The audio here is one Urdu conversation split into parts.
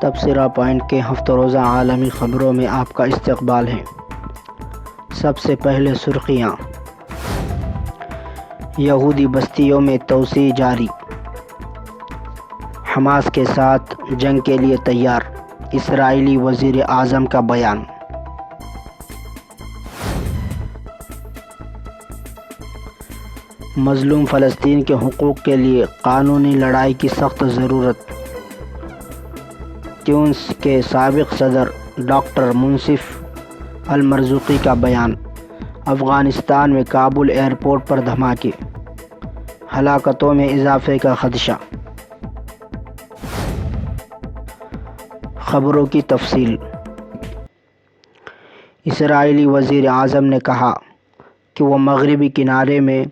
تبصرہ پوائنٹ کے ہفتہ روزہ عالمی خبروں میں آپ کا استقبال ہے۔ سب سے پہلے سرخیاں۔ یہودی بستیوں میں توسیع جاری، حماس کے ساتھ جنگ کے لیے تیار، اسرائیلی وزیر اعظم کا بیان۔ مظلوم فلسطین کے حقوق کے لیے قانونی لڑائی کی سخت ضرورت، تیونس کے سابق صدر ڈاکٹر منصف المرزوقی کا بیان۔ افغانستان میں کابل ایئرپورٹ پر دھماکے، ہلاکتوں میں اضافے کا خدشہ۔ خبروں کی تفصیل۔ اسرائیلی وزیر اعظم نے کہا کہ وہ مغربی کنارے میں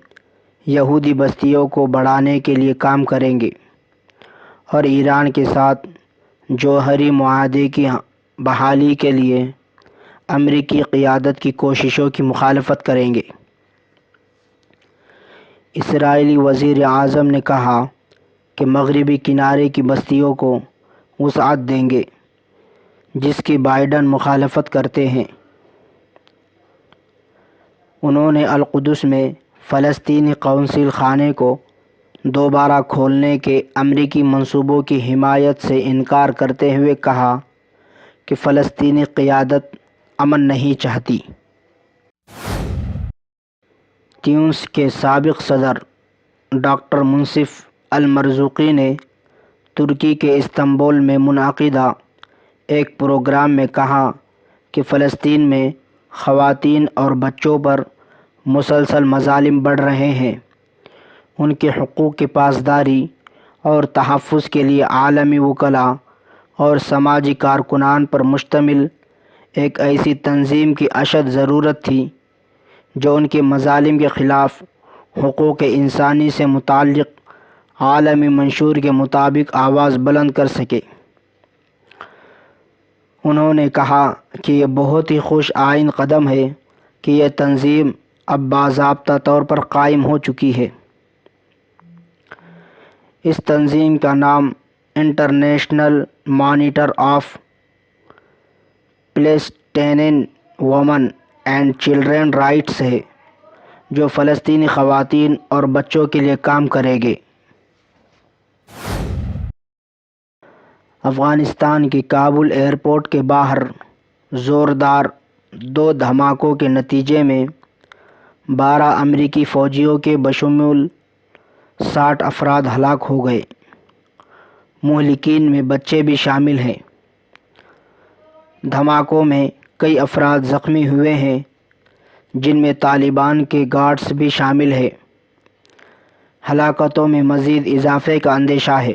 یہودی بستیوں کو بڑھانے کے لیے کام کریں گے اور ایران کے ساتھ جوہری معاہدے کی بحالی کے لیے امریکی قیادت کی کوششوں کی مخالفت کریں گے۔ اسرائیلی وزیر اعظم نے کہا کہ مغربی کنارے کی بستیوں کو وسعت دیں گے جس کی بائیڈن مخالفت کرتے ہیں۔ انہوں نے القدس میں فلسطینی قونصل خانے کو دوبارہ کھولنے کے امریکی منصوبوں کی حمایت سے انکار کرتے ہوئے کہا کہ فلسطینی قیادت امن نہیں چاہتی۔ تیونس کے سابق صدر ڈاکٹر منصف المرزوقی نے ترکی کے استنبول میں منعقدہ ایک پروگرام میں کہا کہ فلسطین میں خواتین اور بچوں پر مسلسل مظالم بڑھ رہے ہیں۔ ان کے حقوق کی پاسداری اور تحفظ کے لیے عالمی وکلاء اور سماجی کارکنان پر مشتمل ایک ایسی تنظیم کی اشد ضرورت تھی جو ان کے مظالم کے خلاف حقوق انسانی سے متعلق عالمی منشور کے مطابق آواز بلند کر سکے۔ انہوں نے کہا کہ یہ بہت ہی خوش آئند قدم ہے کہ یہ تنظیم اب باضابطہ طور پر قائم ہو چکی ہے۔ اس تنظیم کا نام International Monitor of Palestinian Women and Children Rights ہے، جو فلسطینی خواتین اور بچوں کے لیے کام کرے گے۔ افغانستان کی کابل ایئرپورٹ کے باہر زوردار دو دھماکوں کے نتیجے میں 12 امریکی فوجیوں کے بشمول 60 افراد ہلاک ہو گئے۔ مہلکین میں بچے بھی شامل ہیں۔ دھماکوں میں کئی افراد زخمی ہوئے ہیں جن میں طالبان کے گارڈز بھی شامل ہیں۔ ہلاکتوں میں مزید اضافے کا اندیشہ ہے۔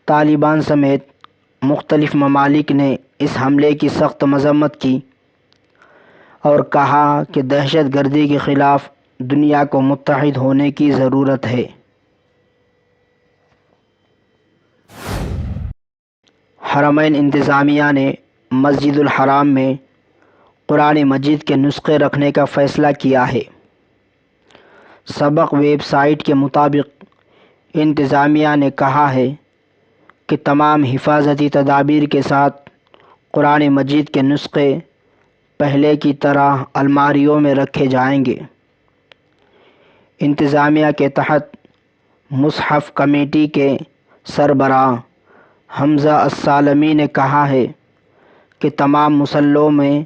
طالبان سمیت مختلف ممالک نے اس حملے کی سخت مذمت کی اور کہا کہ دہشت گردی کے خلاف دنیا کو متحد ہونے کی ضرورت ہے۔ حرمین انتظامیہ نے مسجد الحرام میں قرآن مجید کے نسخے رکھنے کا فیصلہ کیا ہے۔ سبق ویب سائٹ کے مطابق انتظامیہ نے کہا ہے کہ تمام حفاظتی تدابیر کے ساتھ قرآن مجید کے نسخے پہلے کی طرح الماریوں میں رکھے جائیں گے۔ انتظامیہ کے تحت مصحف کمیٹی کے سربراہ حمزہ السالمی نے کہا ہے کہ تمام مصلوں میں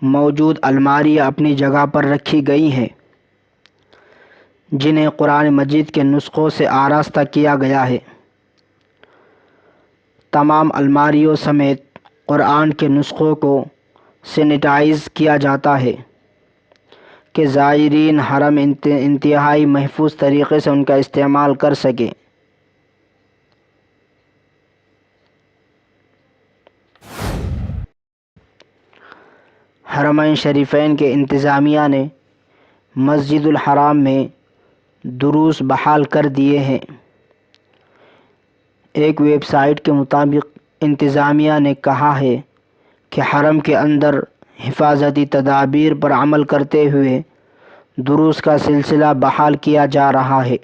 موجود الماریاں اپنی جگہ پر رکھی گئی ہیں جنہیں قرآن مجید کے نسخوں سے آراستہ کیا گیا ہے۔ تمام الماریوں سمیت قرآن کے نسخوں کو سینیٹائز کیا جاتا ہے کہ زائرین حرم انتہائی محفوظ طریقے سے ان کا استعمال کر سکیں۔ حرمین شریفین کے انتظامیہ نے مسجد الحرام میں دروس بحال کر دیے ہیں۔ ایک ویب سائٹ کے مطابق انتظامیہ نے کہا ہے کہ حرم کے اندر حفاظتی تدابیر پر عمل کرتے ہوئے دروس کا سلسلہ بحال کیا جا رہا ہے۔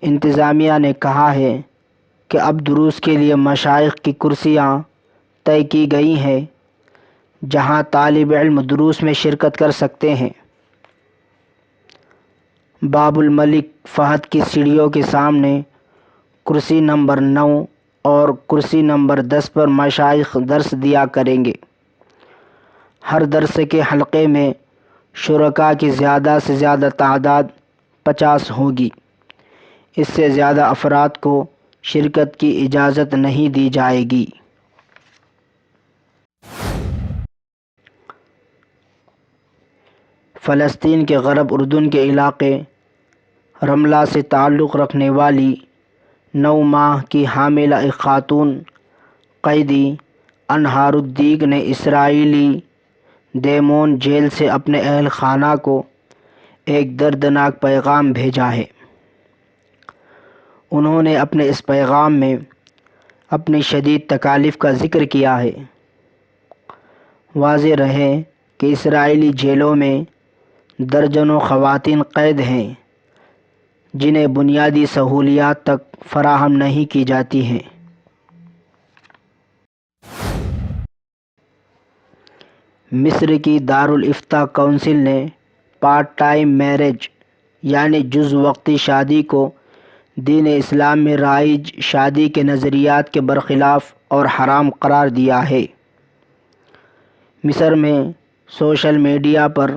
انتظامیہ نے کہا ہے کہ اب دروس کے لیے مشائخ کی کرسیاں طے کی گئی ہیں جہاں طالب علم دروس میں شرکت کر سکتے ہیں۔ باب الملک فہد کی سیڑھیوں کے سامنے کرسی نمبر 9 اور کرسی نمبر 10 پر مشائخ درس دیا کریں گے۔ ہر درس کے حلقے میں شرکاء کی زیادہ سے زیادہ تعداد 50 ہوگی۔ اس سے زیادہ افراد کو شرکت کی اجازت نہیں دی جائے گی۔ فلسطین کے غرب اردن کے علاقے رملہ سے تعلق رکھنے والی 9 ماہ کی حاملہ ایک خاتون قیدی انہار الدیگ نے اسرائیلی دیمون جیل سے اپنے اہل خانہ کو ایک دردناک پیغام بھیجا ہے۔ انہوں نے اپنے اس پیغام میں اپنی شدید تکالیف کا ذکر کیا ہے۔ واضح رہے کہ اسرائیلی جیلوں میں درجنوں خواتین قید ہیں جنہیں بنیادی سہولیات تک فراہم نہیں کی جاتی ہیں۔ مصر کی دارالافتاء کونسل نے پارٹ ٹائم میرج یعنی جز وقتی شادی کو دین اسلام میں رائج شادی کے نظریات کے برخلاف اور حرام قرار دیا ہے۔ مصر میں سوشل میڈیا پر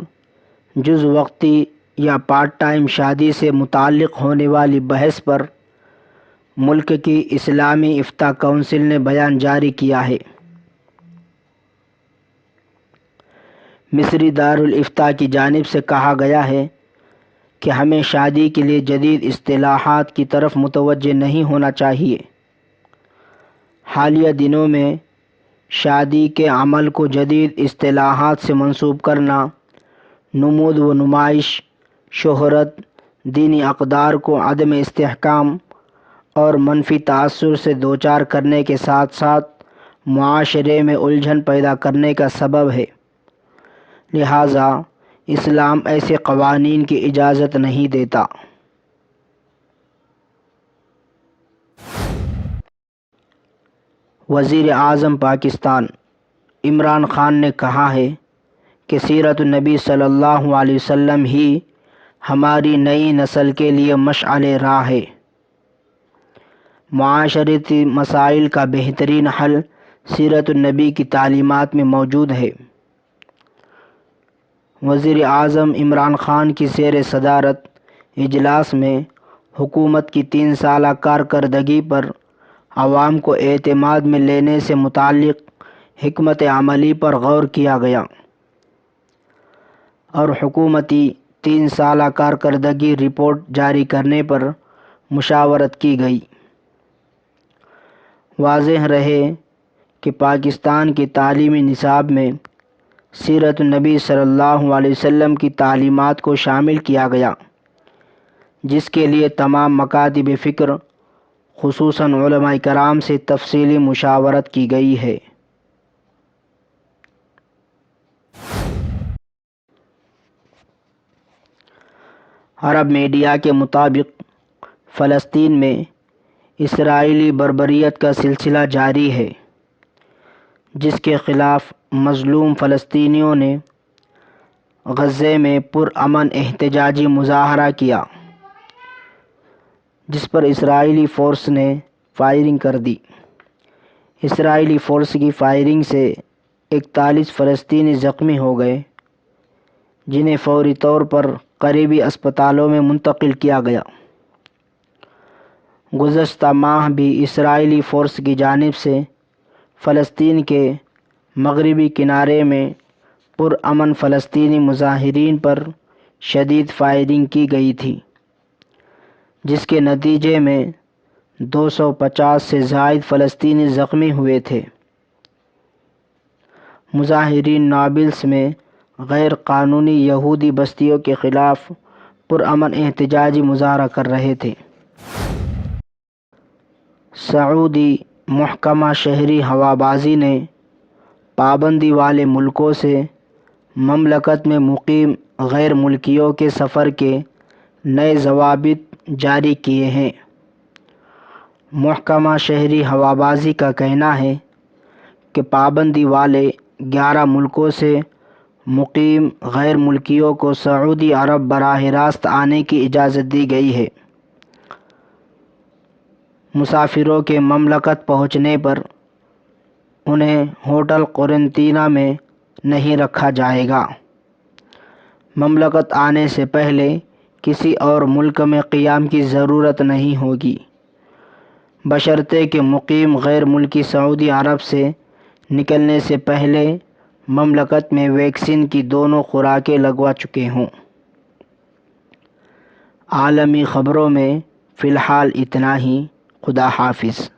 جز وقتی یا پارٹ ٹائم شادی سے متعلق ہونے والی بحث پر ملک کی اسلامی افتاء کونسل نے بیان جاری کیا ہے۔ مصری دارالافتاء کی جانب سے کہا گیا ہے کہ ہمیں شادی کے لیے جدید اصطلاحات کی طرف متوجہ نہیں ہونا چاہیے۔ حالیہ دنوں میں شادی کے عمل کو جدید اصطلاحات سے منسوب کرنا، نمود و نمائش، شہرت، دینی اقدار کو عدم استحکام اور منفی تاثر سے دوچار کرنے کے ساتھ ساتھ معاشرے میں الجھن پیدا کرنے کا سبب ہے۔ لہٰذا اسلام ایسے قوانین کی اجازت نہیں دیتا۔ وزیر اعظم پاکستان عمران خان نے کہا ہے کہ سیرت النبی صلی اللہ علیہ وسلم ہی ہماری نئی نسل کے لیے مشعل راہ ہے۔ معاشرتی مسائل کا بہترین حل سیرت النبی کی تعلیمات میں موجود ہے۔ وزیر اعظم عمران خان کی زیر صدارت اجلاس میں حکومت کی 3 سالہ کارکردگی پر عوام کو اعتماد میں لینے سے متعلق حکمت عملی پر غور کیا گیا اور حکومتی 3 سالہ کارکردگی رپورٹ جاری کرنے پر مشاورت کی گئی۔ واضح رہے کہ پاکستان کے تعلیمی نصاب میں سیرت النبی صلی اللہ علیہ وسلم کی تعلیمات کو شامل کیا گیا، جس کے لیے تمام مکاتب فکر خصوصاً علماء کرام سے تفصیلی مشاورت کی گئی ہے۔ عرب میڈیا کے مطابق فلسطین میں اسرائیلی بربریت کا سلسلہ جاری ہے، جس کے خلاف مظلوم فلسطینیوں نے غزے میں پرامن احتجاجی مظاہرہ کیا، جس پر اسرائیلی فورس نے فائرنگ کر دی۔ اسرائیلی فورس کی فائرنگ سے 41 فلسطینی زخمی ہو گئے، جنہیں فوری طور پر قریبی اسپتالوں میں منتقل کیا گیا۔ گزشتہ ماہ بھی اسرائیلی فورس کی جانب سے فلسطین کے مغربی کنارے میں پرامن فلسطینی مظاہرین پر شدید فائرنگ کی گئی تھی، جس کے نتیجے میں 250 سے زائد فلسطینی زخمی ہوئے تھے۔ مظاہرین نابلس میں غیر قانونی یہودی بستیوں کے خلاف پرامن احتجاجی مظاہرہ کر رہے تھے۔ سعودی محکمہ شہری ہوابازی نے پابندی والے ملکوں سے مملکت میں مقیم غیر ملکیوں کے سفر کے نئے ضوابط جاری کیے ہیں۔ محکمہ شہری ہوابازی کا کہنا ہے کہ پابندی والے 11 ملکوں سے مقیم غیر ملکیوں کو سعودی عرب براہ راست آنے کی اجازت دی گئی ہے۔ مسافروں کے مملکت پہنچنے پر انہیں ہوٹل قرنطینہ میں نہیں رکھا جائے گا۔ مملکت آنے سے پہلے کسی اور ملک میں قیام کی ضرورت نہیں ہوگی، بشرطے کہ مقیم غیر ملکی سعودی عرب سے نکلنے سے پہلے مملکت میں ویکسین کی دونوں خوراکیں لگوا چکے ہوں۔ عالمی خبروں میں فی الحال اتنا ہی۔ خدا حافظ۔